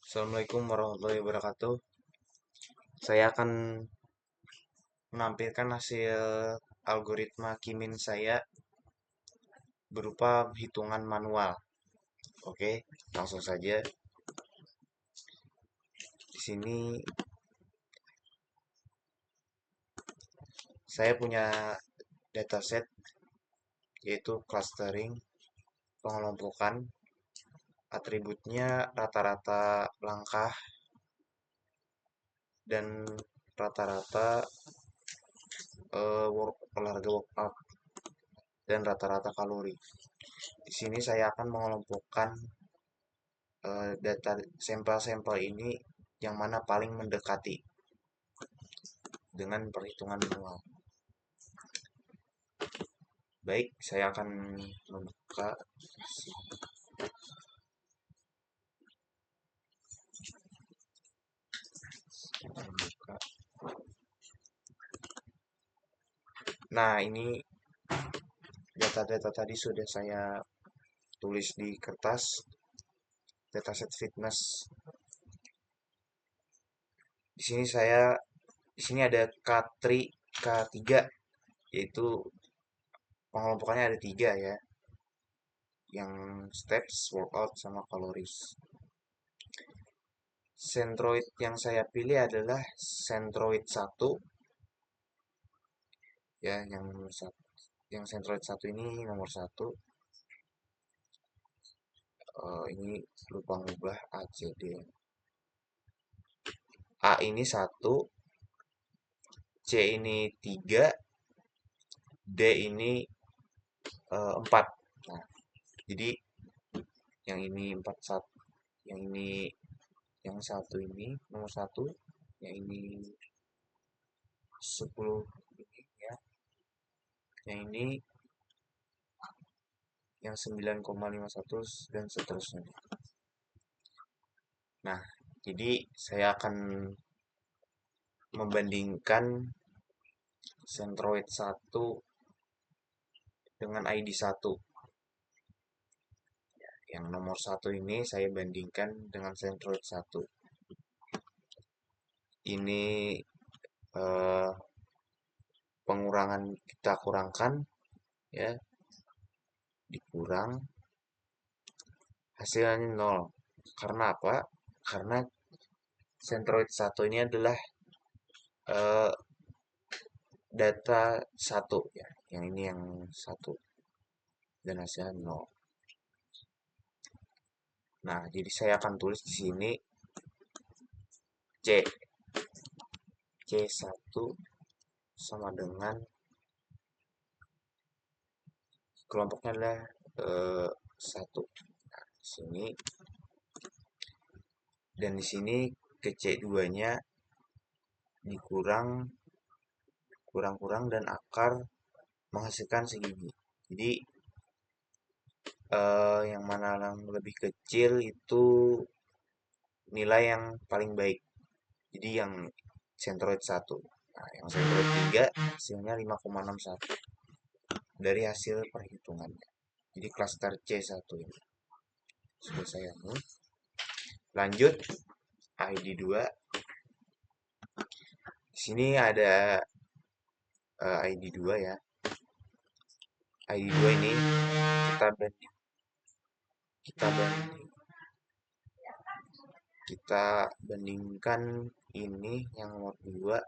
Assalamualaikum warahmatullahi wabarakatuh. Saya akan menampilkan hasil algoritma Kimin saya berupa hitungan manual. Oke, langsung saja. Di sini saya punya dataset yaitu clustering, pengelompokan, atributnya rata-rata langkah dan rata-rata olahraga workout dan rata-rata kalori. Di sini saya akan mengelompokkan data sampel-sampel ini yang mana paling mendekati dengan perhitungan manual. Baik, saya akan membuka. Nah, ini data-data tadi sudah saya tulis di kertas, dataset fitness. Di sini ada K3, yaitu pengelompokannya ada 3 ya, yang steps, workout, sama calories. Centroid yang saya pilih adalah Centroid 1 ya, yang nomor 1. Yang Centroid 1 ini nomor 1. Ini lupa ngubah ACD. A ini 1, C ini 3, D ini 4. Nah, jadi yang ini 4 1, yang ini yang satu ini nomor 1, yang ini 10 ini ya. Yang ini yang 9,51 dan seterusnya. Nah, jadi saya akan membandingkan Centroid 1 dengan ID 1. Yang nomor 1 ini saya bandingkan dengan Centroid 1. Ini eh, pengurangan kita kurangkan ya, dikurang hasilnya 0. Karena apa? Karena Centroid 1 ini adalah eh, data 1 ya. Yang ini yang 1 dan hasilnya 0. Nah, jadi saya akan tulis di sini C. C1 sama dengan kelompoknya adalah 1. Nah, di sini dan di sini ke C2-nya dikurang kurang dan akar menghasilkan segini. Jadi yang mana yang lebih kecil itu nilai yang paling baik. Jadi yang Centroid 1. Nah, yang Centroid 3 hasilnya 5,61 dari hasil perhitungannya. Jadi cluster C1 ini. Sudah saya lanjut ID 2. Di sini ada ID 2 ya. ID 2 ini kita banding kita bandingkan ini yang nomor 2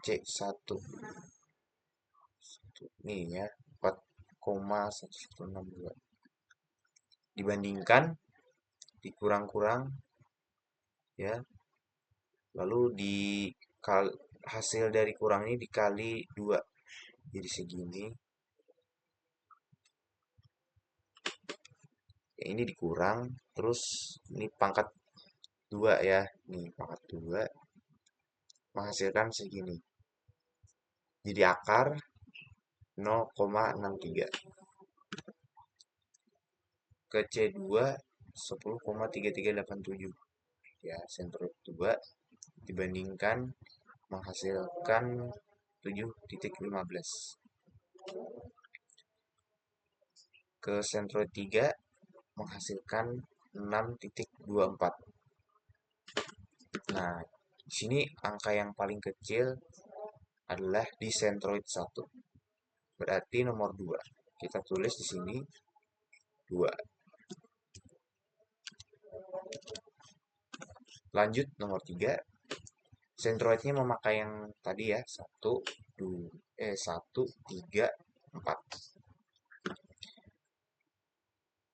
C1 nih ya, 4,1162 dibandingkan dikurang-kurang ya, lalu hasil dari kurang ini dikali 2 jadi segini ya, ini dikurang terus ini pangkat 2 ya, nih pangkat 2 menghasilkan segini, jadi akar 0,63 ke C2 10,3387 ya. Centroid 2 dibandingkan menghasilkan 7,15 ke Centroid 3 menghasilkan 6,24. Nah, di sini angka yang paling kecil adalah di centroid 1. Berarti nomor 2. Kita tulis di sini 2. Lanjut nomor 3. Centroidnya memakai yang tadi ya, 1, 3, 4.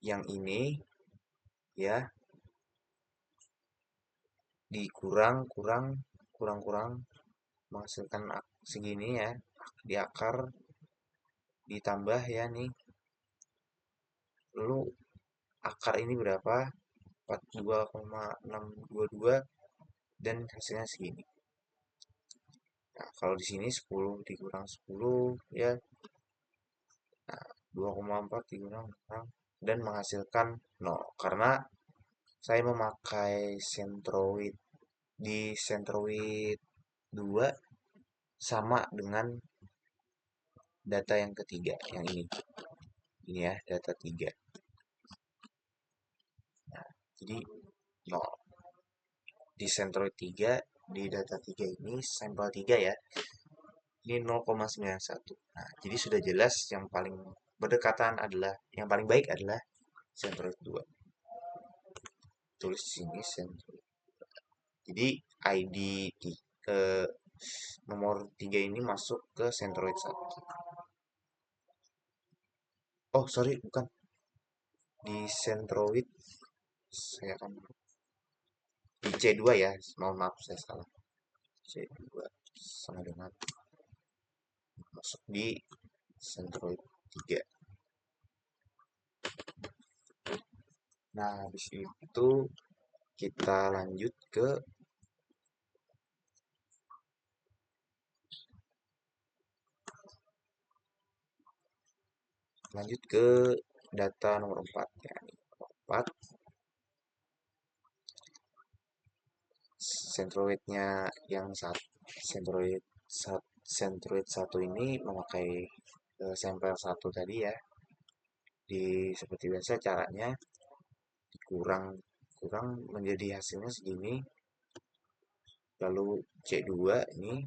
Yang ini ya kurang menghasilkan segini ya, di akar ditambah ya nih. Lalu akar ini berapa? 42,622 dan hasilnya segini. Nah, kalau di sini 10 dikurang 10 ya. Nah, 2,4 dikurang dan menghasilkan 0 karena saya memakai centroid di centroid 2 sama dengan data yang ketiga, yang ini. Ini ya, data 3. Nah, jadi 0. Di centroid 3, di data 3 ini, sampel 3 ya, ini 0,91. Nah, jadi sudah jelas yang paling berdekatan adalah, yang paling baik adalah centroid 2. Tulis di sini centroid. Jadi ID nomor 3 ini masuk ke centroid 1. Oh, sorry, bukan. Di centroid saya akan di C2 ya. Mohon maaf saya salah. C2 sama dengan masuk di centroid 3. Nah, habis itu kita lanjut ke data nomor 4 ya. Nomor 4 centroidnya yang centroid 1 ini memakai sampel 1 tadi ya. Seperti biasa caranya dikurang menjadi hasilnya segini. Lalu C2 ini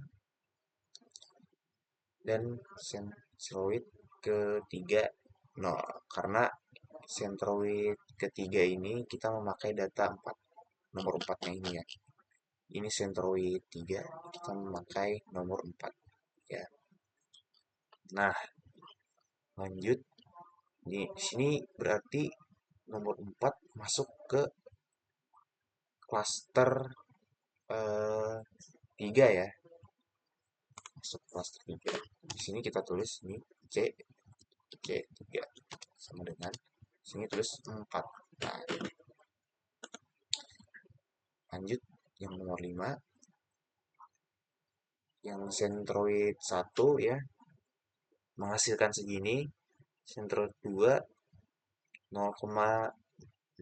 dan centroid ketiga 0 karena centroid ketiga ini kita memakai data 4, nomor 4-nya ini ya. Ini centroid 3, kita memakai nomor 4 ya. Nah, lanjut. Di sini berarti nomor 4 masuk ke klaster 3 ya. Masuk klaster 3. Di sini kita tulis ini C3 sama dengan sini tulis 4. Nah, lanjut yang nomor 5. Yang centroid 1 ya menghasilkan segini. Centroid 2 0,516.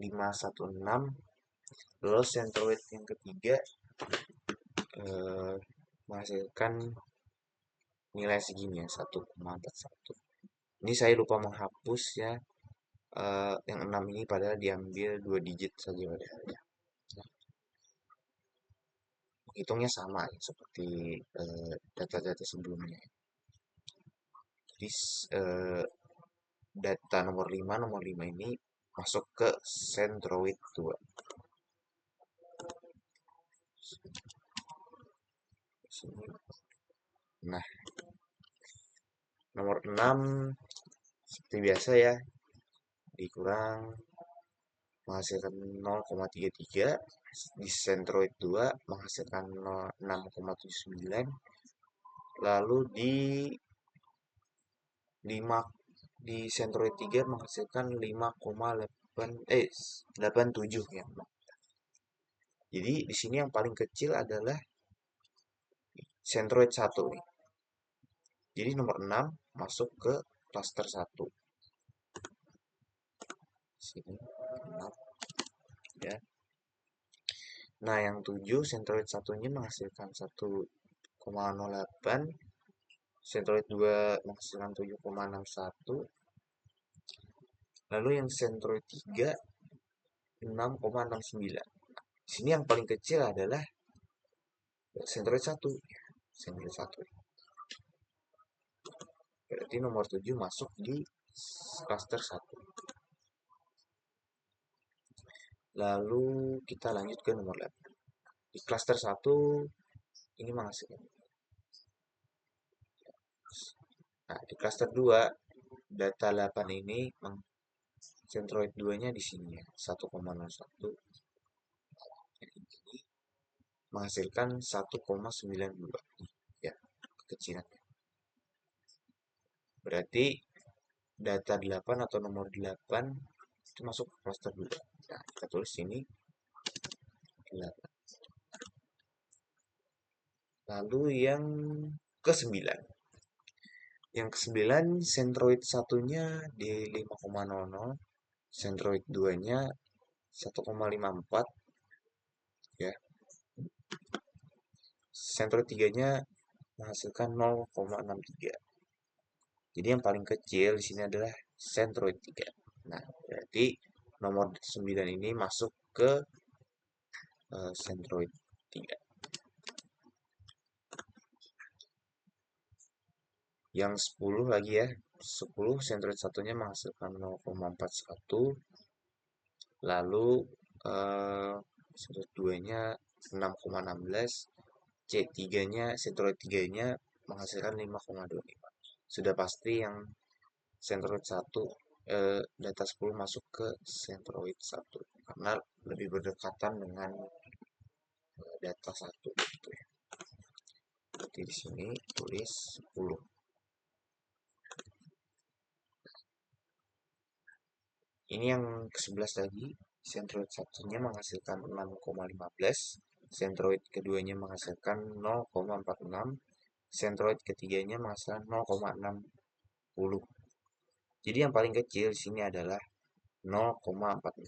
Lalu centroid yang ketiga menghasilkan nilai segini ya, 1,41. Ini saya lupa menghapus ya, yang 6 ini padahal diambil 2 digit saja padahalnya. Hitungnya sama ya, seperti data-data sebelumnya. Jadi data nomor 5 ini masuk ke centroid 2. Nah, nomor 6 seperti biasa ya, dikurang menghasilkan 0,33. Di centroid 2 menghasilkan 6,79. Lalu di centroid 3 menghasilkan 5,87 ya. Jadi di sini yang paling kecil adalah centroid 1 nih. Jadi nomor 6 masuk ke cluster 1. Sini 6 ya. Nah, yang 7 centroid 1-nya menghasilkan 1,08. Centroid 2 menghasilkan 7,61. Lalu yang centroid 3 6,69. Sini yang paling kecil adalah Centroid 1. Centroid 1. Berarti nomor 7 masuk di cluster 1. Lalu kita lanjut ke nomor 8. Di cluster 1 ini menghasilkan. Nah, di cluster 2 data 8 ini Centroid 2-nya di sini ya, 1,01. Ini menghasilkan 1,92. Ya, kekecilan. Berarti data 8 atau nomor 8 itu masuk ke cluster 2. Nah, kita tulis sini 8. Lalu yang ke-9. Yang ke-9 Centroid 1-nya di 5,00, Centroid 2-nya 1,54 ya. Centroid 3-nya menghasilkan 0,63. Jadi yang paling kecil di sini adalah Centroid 3. Nah, berarti nomor 9 ini masuk ke Centroid 3. Yang 10 lagi ya. 10 Centroid 1-nya menghasilkan 0,41. Lalu Centroid 2-nya 6,16. C3-nya, Centroid 3-nya menghasilkan 5,25. Sudah pasti yang Centroid 1 data 10 masuk ke Centroid 1 karena lebih berdekatan dengan data 1 gitu ya. Jadi di sini tulis 10. Ini yang ke-11 lagi, Centroid 1-nya menghasilkan 6,15, Centroid keduanya menghasilkan 0,46, Centroid ketiganya menghasilkan 0,60. Jadi yang paling kecil di sini adalah 0,46.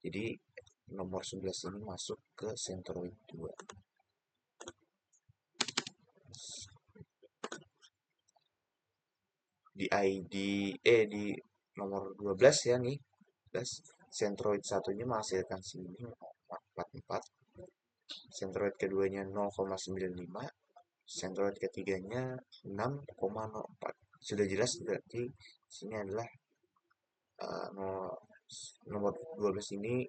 Jadi nomor 11 ini masuk ke Centroid 2. Di ID di nomor 12 ya nih. Centroid 1-nya menghasilkan segini 0,44. Centroid keduanya 0,95. Centroid ketiganya 6,04. Sudah jelas berarti sini adalah nomor 12 ini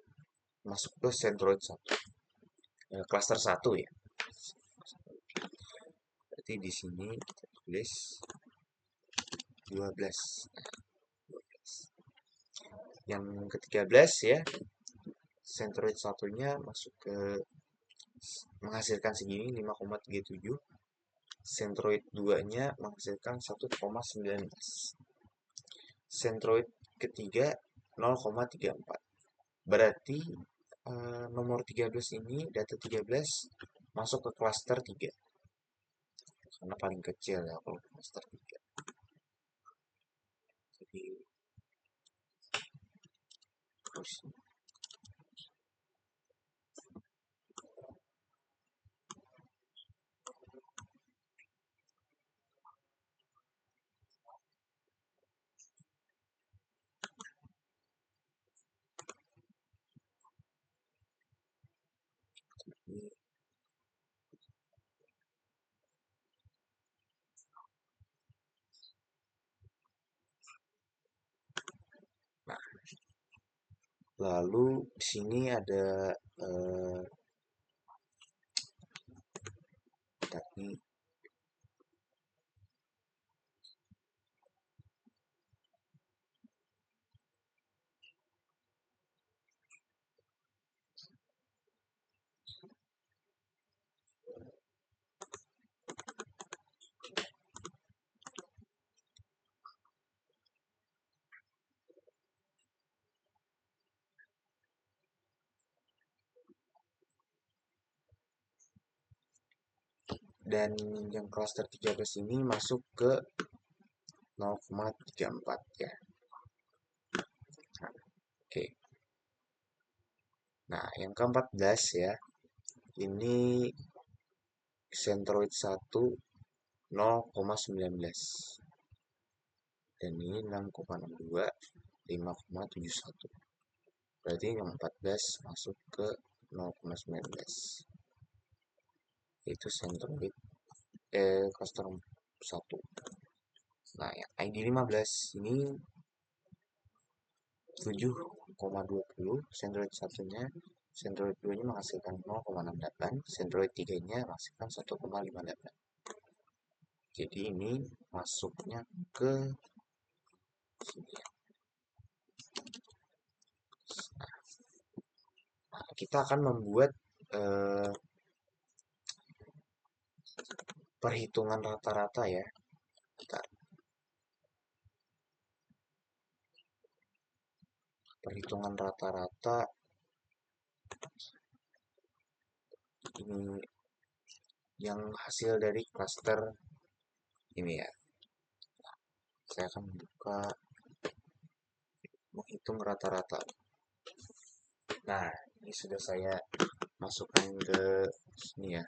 masuk ke Centroid 1. Cluster 1 ya. Berarti di sini kita tulis 12. Yang ke-13 ya. Centroid 1-nya masuk ke menghasilkan segini 5,37. Centroid 2-nya menghasilkan 1,19. Centroid ketiga 0,34. Berarti nomor 13 ini, data 13 masuk ke cluster 3. Karena paling kecil ya kalau cluster 3. Jadi terus nah, lalu di sini ada tadi dan yang cluster 13 ini masuk ke 0,34 ya. Nah, oke. Nah, yang ke-14 ya. Ini Centroid 1 0,19. Dan ini 6,62, 5,71. Berarti yang 14 masuk ke 0,19. Itu Centroid cluster 1. Nah, yang ID 15 ini 7,20 Centroid satunya, Centroid 2 nya menghasilkan 0,68, Centroid 3 nya menghasilkan 1,58. Jadi ini masuknya ke sini ya. Nah, kita akan membuat eh, perhitungan rata-rata ya. Bentar. Perhitungan rata-rata ini yang hasil dari cluster ini ya. Saya akan buka menghitung rata-rata. Nah, ini sudah saya masukkan ke sini ya.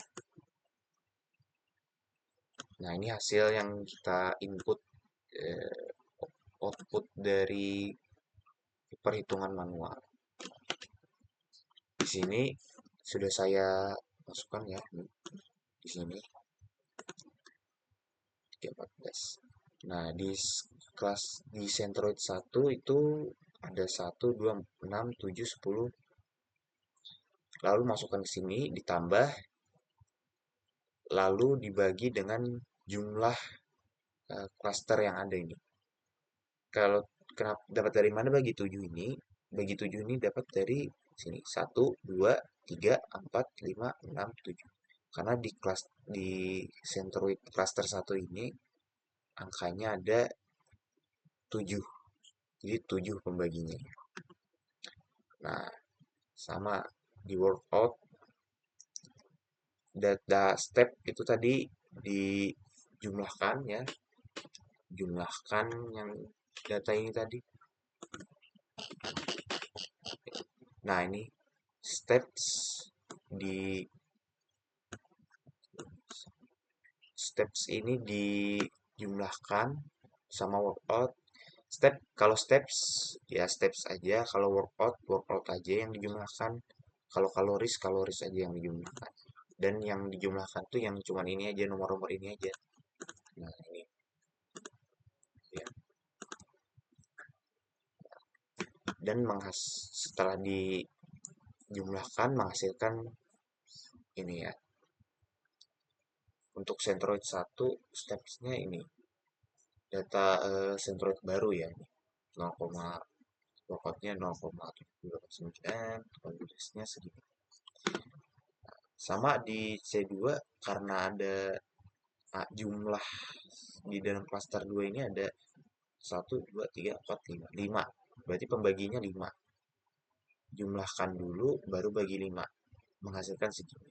Nah, ini hasil yang kita input eh, output dari perhitungan manual. Di sini sudah saya masukkan ya, di sini 314. Nah, kelas di Centroid 1 itu ada 1, 2, 6, 7, 10. Lalu masukkan ke sini, ditambah, lalu dibagi dengan jumlah cluster yang ada ini. Kalau kenapa dapat dari mana bagi 7 ini? Bagi 7 ini dapat dari sini. 1, 2, 3, 4, 5, 6, 7. Karena di Centroid cluster 1 ini angkanya ada 7. Jadi 7 pembaginya. Nah, sama di workout data step itu tadi dijumlahkan ya, jumlahkan yang data ini tadi. Nah, ini steps di steps ini dijumlahkan sama workout. Kalau steps ya steps aja, kalau workout aja yang dijumlahkan. Kalau kaloris aja yang dijumlahkan. Dan yang dijumlahkan tuh yang cuman ini aja, nomor-nomor ini aja. Nah, ini ya. Dan setelah dijumlahkan menghasilkan ini ya. Untuk Centroid 1 stepsnya ini data Centroid baru ya, 0, pokoknya 0,789, konversinya segini. Sama di C2 karena ada jumlah di dalam klaster 2 ini ada 1, 2, 3, 4, 5. 5. Berarti pembaginya 5. Jumlahkan dulu baru bagi 5. Menghasilkan segini.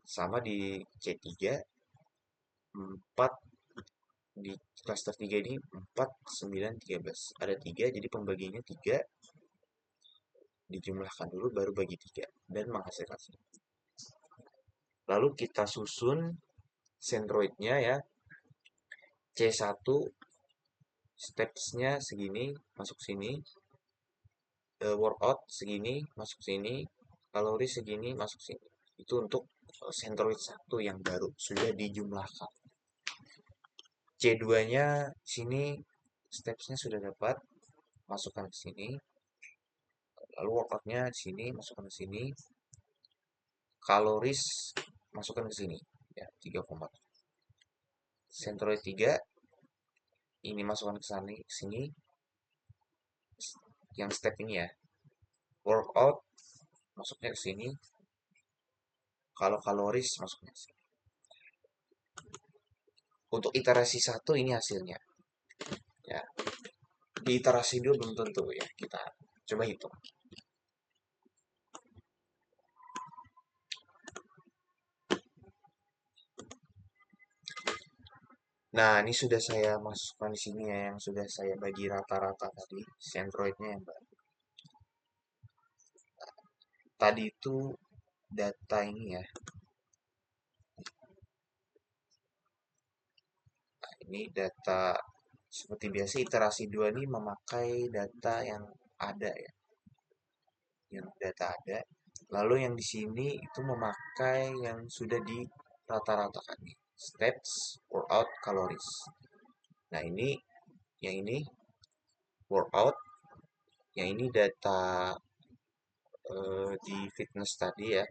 Sama di C3 4 di klaster 3 ini 4, 9, 13. Ada 3 jadi pembaginya 3 dijumlahkan dulu baru bagi 3 dan menghasilkan segini. Lalu kita susun Centroidnya ya. C1 stepsnya segini masuk sini, workout segini masuk sini, kalori segini masuk sini. Itu untuk Centroid 1 yang baru sudah dijumlahkan. C2-nya sini stepsnya sudah dapat, masukkan ke sini. Lalu workoutnya sini masukkan ke sini. Kaloris masukkan ke sini ya 3,7. Centroid 3 ini masukkan ke sini yang step ini ya. Workout masuknya ke sini. Kalau kaloris masuknya ke sini. Untuk iterasi 1 ini hasilnya. Ya. Di iterasi 2 belum tentu ya. Kita coba hitung. Nah, ini sudah saya masukkan di sini ya, yang sudah saya bagi rata-rata tadi, Centroidnya yang baru. Tadi itu data ini ya. Nah, ini data seperti biasa iterasi 2 ini memakai data yang ada ya. yang data ada. Lalu yang di sini itu memakai yang sudah di rata-ratakan nih. Steps, workout, calories. Nah, yang ini workout, yang ini data di fitness tadi ya.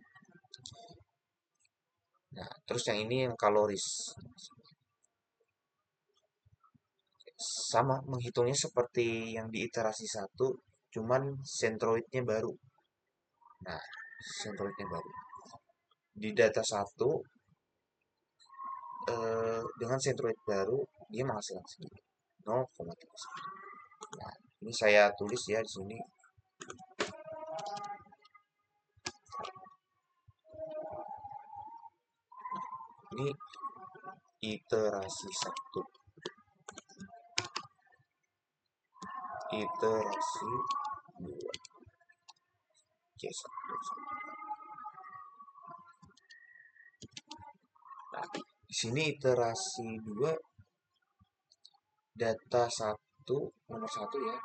Nah, terus yang ini yang calories. Sama menghitungnya seperti yang di iterasi satu, cuman centroidnya baru. Nah, centroidnya baru. Di data satu dengan centroid baru dia menghasilkan segini 0,3. Nah, ini saya tulis ya di sini. Ini iterasi satu, iterasi dua, C1. Nah, di sini iterasi dua, data satu, nomor satu ya.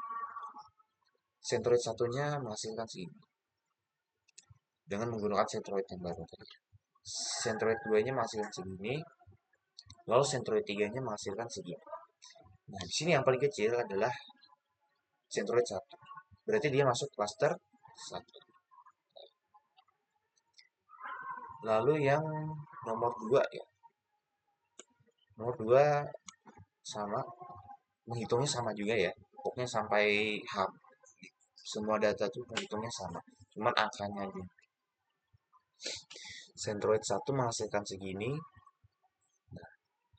Centroid satunya menghasilkan segini dengan menggunakan centroid yang baru tadi. Centroid 2-nya menghasilkan segini, lalu centroid 3-nya menghasilkan segini. Nah, di sini yang paling kecil adalah centroid 1. Berarti dia masuk cluster 1. Lalu yang nomor 2 ya. Nomor 2 sama, menghitungnya sama juga ya. Pokoknya sampai hub. Semua data tuh menghitungnya sama. Cuman angkanya aja. Centroid 1 menghasilkan segini.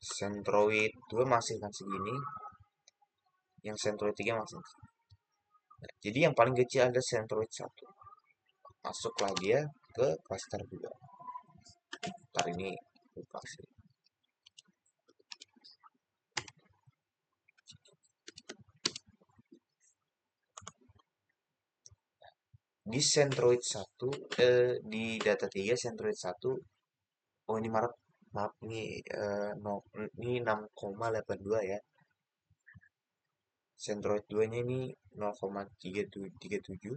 Centroid 2 menghasilkan segini. Yang centroid 3 menghasilkan segini. Nah, jadi yang paling kecil ada centroid 1. Masuklah dia ke cluster 2. Ntar ini lupa sih. Di centroid 1, di data 3 centroid 1, oh ini maaf, maaf ini no, ini 6,82 ya. Centroid 2-nya ini 0,337.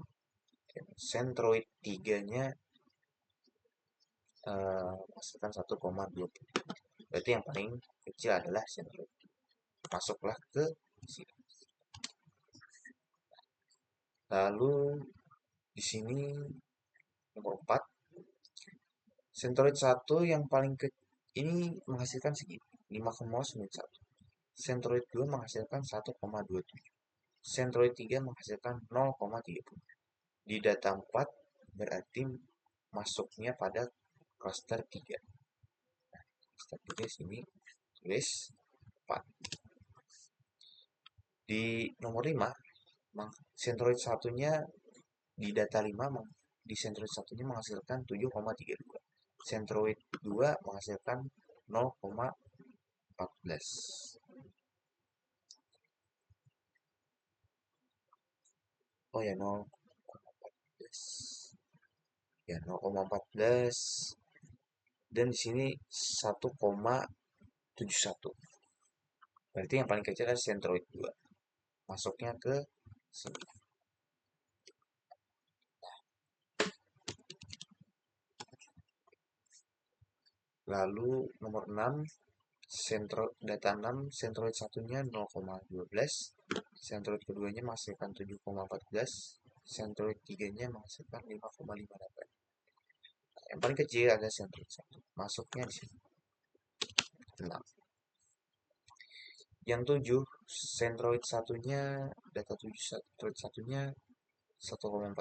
Centroid 3-nya masukkan 1,20. Berarti yang paling kecil adalah centroid. Masuklah ke sini. Lalu di sini nomor 4, centroid 1 yang paling ini menghasilkan segini 5,91. Centroid 2 menghasilkan 1,27. Centroid 3 menghasilkan 0,30. Di data 4 berarti masuknya pada cluster 3. Nah, cluster 3 sini tulis 4. Di nomor 5, centroid satunya di data 5, di centroid satunya menghasilkan 7,32. Centroid 2 menghasilkan 0,14. Oh ya, 0,14. Ya, 0,14. Dan di sini 1,71. Berarti yang paling kecil adalah centroid 2. Masuknya ke sini. Lalu nomor 6, data 6, centroid satunya 0,12, centroid keduanya menghasilkan 7,14, centroid 3-nya menghasilkan 5,58. Yang paling kecil ada centroid 1. Masuknya di sini. 6. Yang 7, centroid satunya, data 7 centroid satunya 1,48,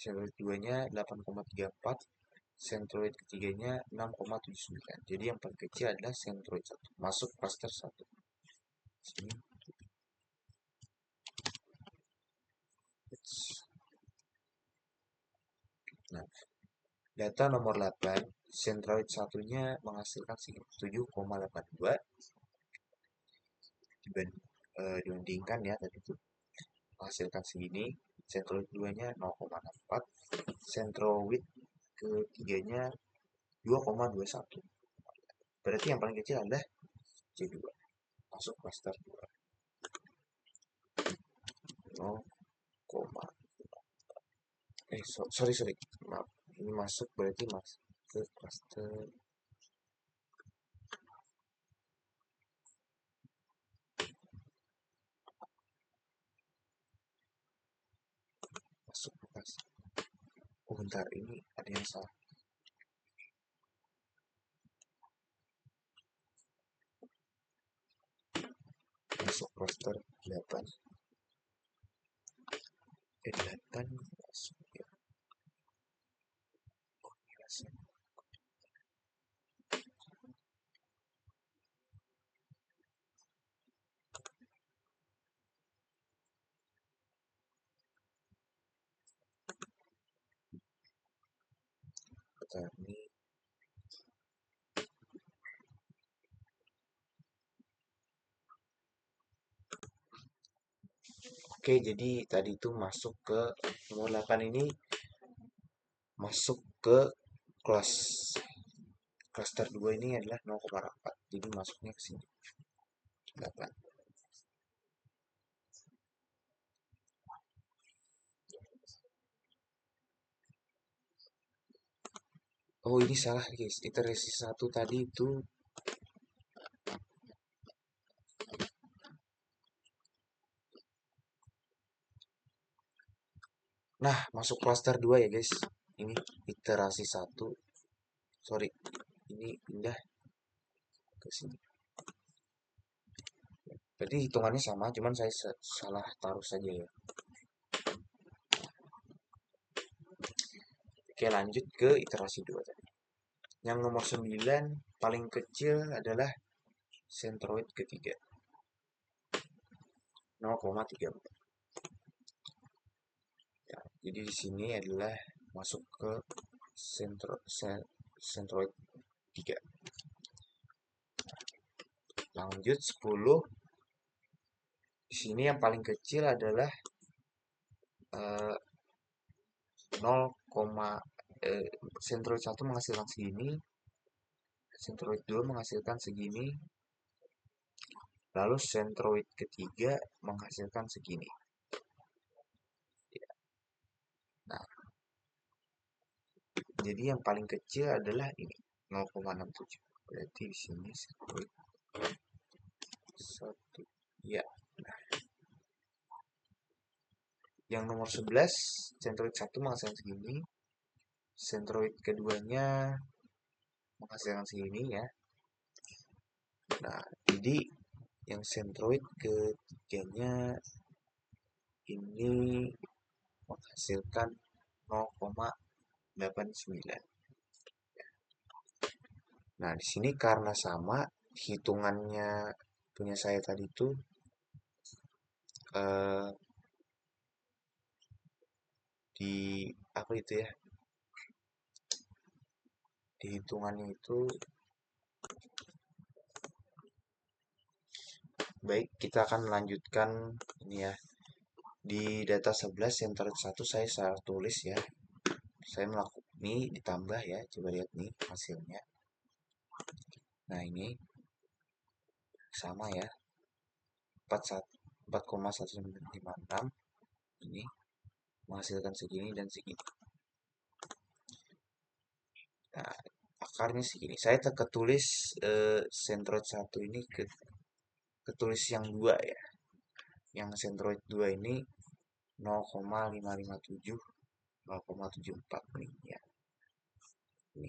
centroid 2-nya 8,34, centroid ketiganya 6,79. Jadi yang paling kecil adalah centroid 1. Masuk cluster 1. Sini. Nah, data nomor 8, centroid satunya menghasilkan 7,82 dibandingkan ya tadi itu menghasilkan segini. Centroid 2-nya 0,64, centroid ketiganya 2,21. Berarti yang paling kecil adalah C2. Masuk cluster 2. 0,5. Sorry, maaf, ini masuk berarti masuk ke cluster, masuk ke cluster. Oh bentar, ini ada yang salah. Masuk cluster 8, 8 masuk ya. Biasa. Petani. Oke, jadi tadi itu masuk ke nomor 8 ini masuk ke kelas cluster 2 ini adalah 0,4. Jadi masuknya ke sini 8. Oh, ini salah, guys. Iterasi 1 tadi itu. Nah, masuk cluster 2 ya, guys. Ini iterasi 1. Sorry. Ini pindah ke sini. Berarti hitungannya sama, cuman saya salah taruh saja ya. Oke, lanjut ke iterasi 2 tadi. Yang nomor 9 paling kecil adalah sentroid ketiga 0,34. Ya, jadi di sini adalah masuk ke sentroid 3. Lanjut 10. Di sini yang paling kecil adalah 0, sentroid 1 menghasilkan segini, sentroid 2 menghasilkan segini, lalu sentroid ketiga menghasilkan segini. Nah, jadi yang paling kecil adalah ini 0,67. Berarti di sini sentroid 1. Ya. Nah, yang nomor 11 sentroid 1 menghasilkan segini, sentroid keduanya menghasilkan segini ya. Nah, jadi yang sentroid ketiganya ini menghasilkan 0,89. Nah, di sini karena sama hitungannya punya saya tadi itu eh, di apa itu ya? Di hitungannya itu baik, kita akan melanjutkan ini ya. Di data 11 sentroid 1 saya salah tulis ya. Saya melakukan ini ditambah ya. Coba lihat nih hasilnya. Nah, ini sama ya. 4,1156 ini menghasilkan segini dan segini. Nah, akarnya segini. Saya ketulis sentroid 1 ini ketulis yang 2 ya. Yang sentroid 2 ini 0,557, 0,74 nih ya. Ini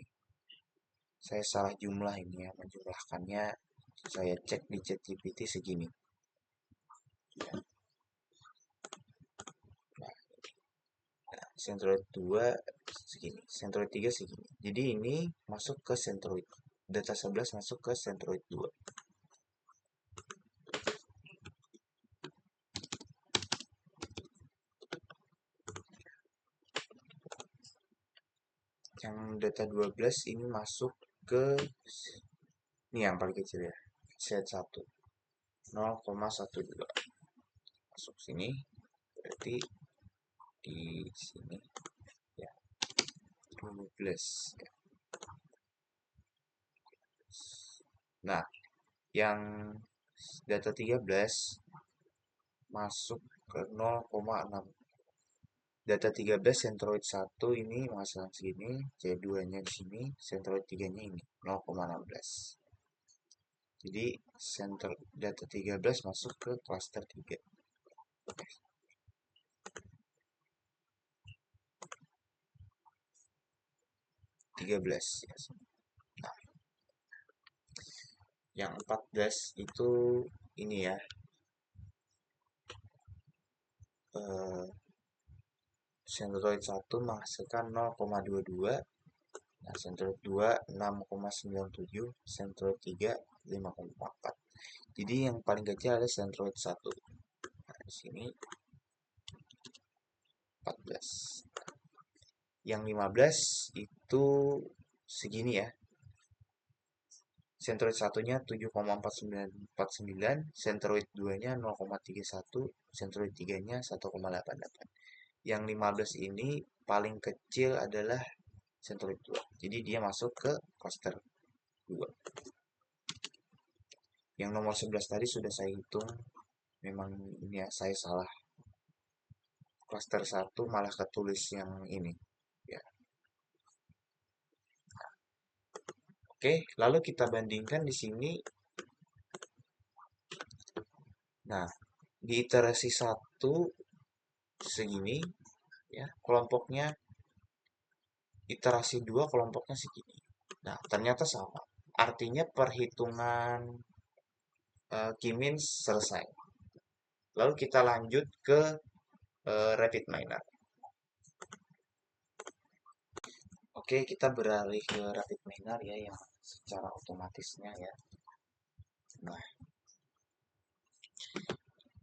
saya salah jumlah ini ya, menjumlahkannya saya cek di ChatGPT segini. Ya. Nah, sentroid 2 segini, sentroid 3 segini. Jadi ini masuk ke sentroid. Data 11 masuk ke sentroid 2. Yang data 12 ini masuk ke ini yang paling kecil ya. Set 1. 0,12. Masuk sini. Berarti di sini ya 12 ya. Nah, yang data 13 masuk ke 0,6. Data 13 Centroid 1 ini menghasilkan segini, C2-nya di sini, Centroid 3-nya ini 0,16. Jadi data 13 masuk ke cluster 3. 13 ya. Nah, yang 14 itu ini ya. Centroid 1 menghasilkan 0,22. Nah, Centroid 2 6,97, Centroid 3 5,4. Jadi yang paling kecil adalah Centroid 1. Nah, di sini 14. Yang 15 itu segini ya. Centroid 1-nya 7,4949, Centroid 2-nya 0,31, Centroid 3-nya 1,88. Yang 15 ini paling kecil adalah Centroid 2. Jadi dia masuk ke cluster 2. Yang nomor 11 tadi sudah saya hitung. Memang ini ya, saya salah. Cluster 1 malah ketulis yang ini. Ya. Oke, lalu kita bandingkan di sini. Nah, di iterasi 1 segini ya, kelompoknya iterasi 2 kelompoknya segini. Nah, ternyata sama. Artinya perhitungan K-means selesai. Lalu kita lanjut ke rapid miner. Oke, kita beralih ke rapid miner ya yang secara otomatisnya ya. Nah,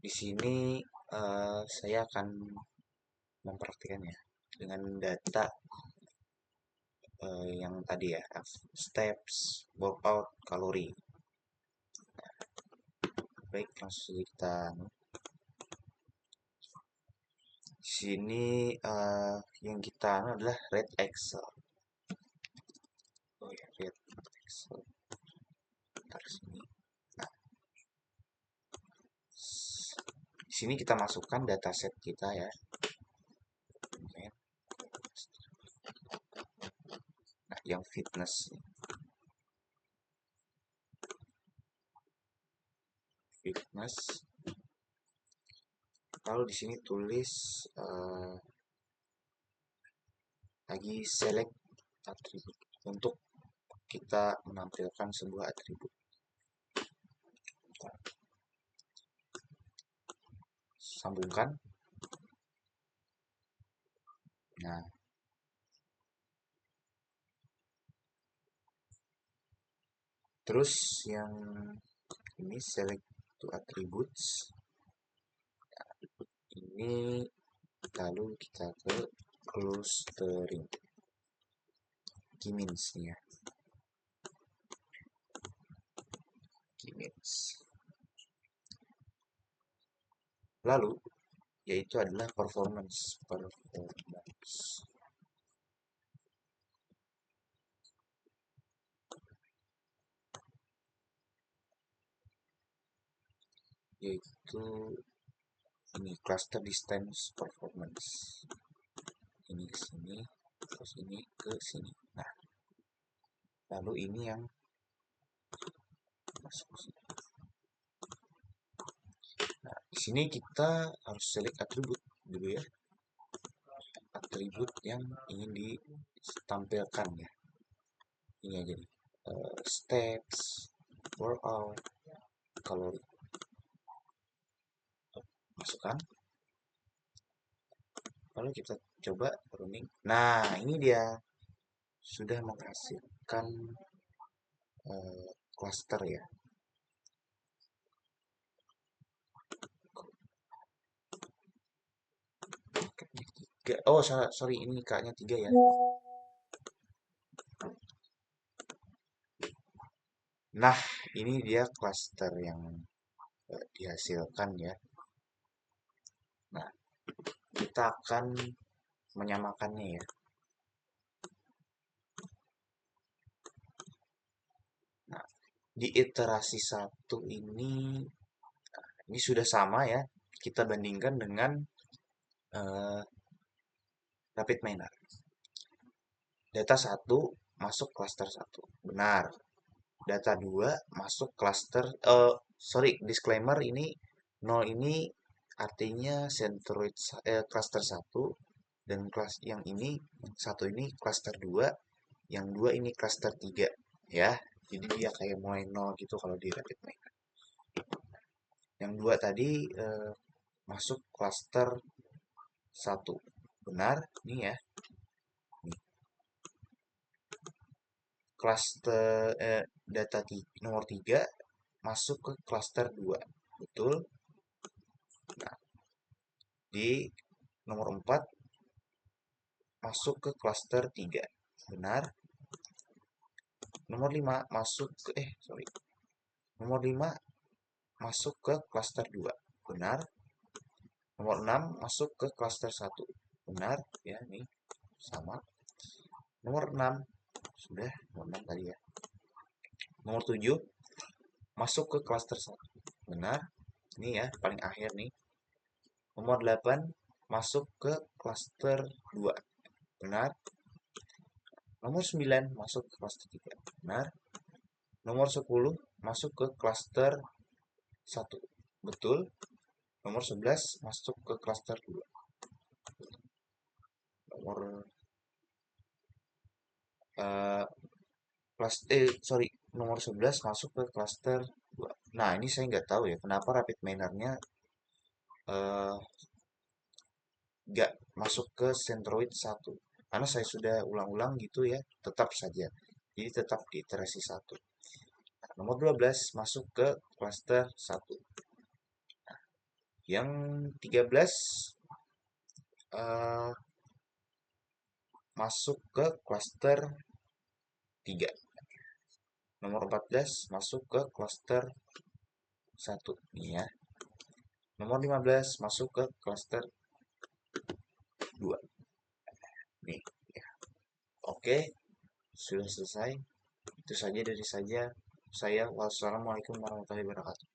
di sini saya akan mempraktikkan ya dengan data yang tadi ya, steps, workout, kalori. Baik, langsung kita di sini yang kita adalah red Excel. Oh ya, red Excel. Bentar sini. Nah, di sini kita masukkan dataset kita ya. Nah, yang fitness. Fitness. Lalu di sini tulis lagi select atribut untuk kita menampilkan sebuah atribut. Sambungkan. Nah, terus yang ini select to attributes. Ini lalu kita ke clustering. K-means ya. K-means. Lalu yaitu adalah performance. Yaitu ini cluster distance performance. Ini ke sini, terus ini ke sini. Nah, lalu ini yang masuk sini. Nah, di sini kita harus select atribut dulu ya. Atribut yang ingin ditampilkan ya. Ini aja nih. Steps, workout, kalori. Masukkan. Lalu kita coba running. Nah, ini dia sudah menghasilkan cluster ya. Oh, sorry, ini K-nya 3 ya. Nah, ini dia cluster yang dihasilkan ya. Nah, kita akan menyamakannya ya. Nah, di iterasi 1 ini sudah sama ya. Kita bandingkan dengan rapid miner. Data 1 masuk klaster 1. Benar. Data 2 masuk klaster disclaimer ini 0 ini artinya Centroid cluster 1 dan kelas yang ini yang satu ini cluster 2, yang 2 ini cluster 3 ya. Jadi dia kayak mulai 0 gitu kalau di rapid miner. Yang 2 tadi masuk cluster 1. Benar, nih ya. Cluster data nomor 3 masuk ke cluster 2. Betul? Nah, di nomor 4 masuk ke cluster 3. Benar? Nomor 5 masuk ke Nomor 5 masuk ke cluster 2. Benar? Nomor 6 masuk ke cluster 1. Benar? Ya, nih sama. Nomor 6 sudah, nomor 6 tadi ya. Nomor 7 masuk ke cluster 1. Benar? Ini ya, paling akhir nih. Nomor 8 masuk ke cluster 2. Benar? Nomor 9 masuk ke cluster 3. Benar? Nomor 10 masuk ke cluster 1. Betul? Nomor 11 masuk ke cluster 2. Nomor eh, nomor 11 masuk ke cluster 2. Nah, ini saya nggak tahu ya, kenapa rapid minernya eh, nggak masuk ke Centroid 1. Karena saya sudah ulang-ulang gitu ya, tetap saja. Jadi tetap di iterasi 1. Nah, nomor 12 masuk ke cluster 1. Yang 13 eh, masuk ke cluster 3. Nomor 14 masuk ke cluster 1 nih ya. Nomor 15 masuk ke cluster 2. Nih ya. Oke, sudah selesai. Itu saja dari saya. Wassalamualaikum warahmatullahi wabarakatuh.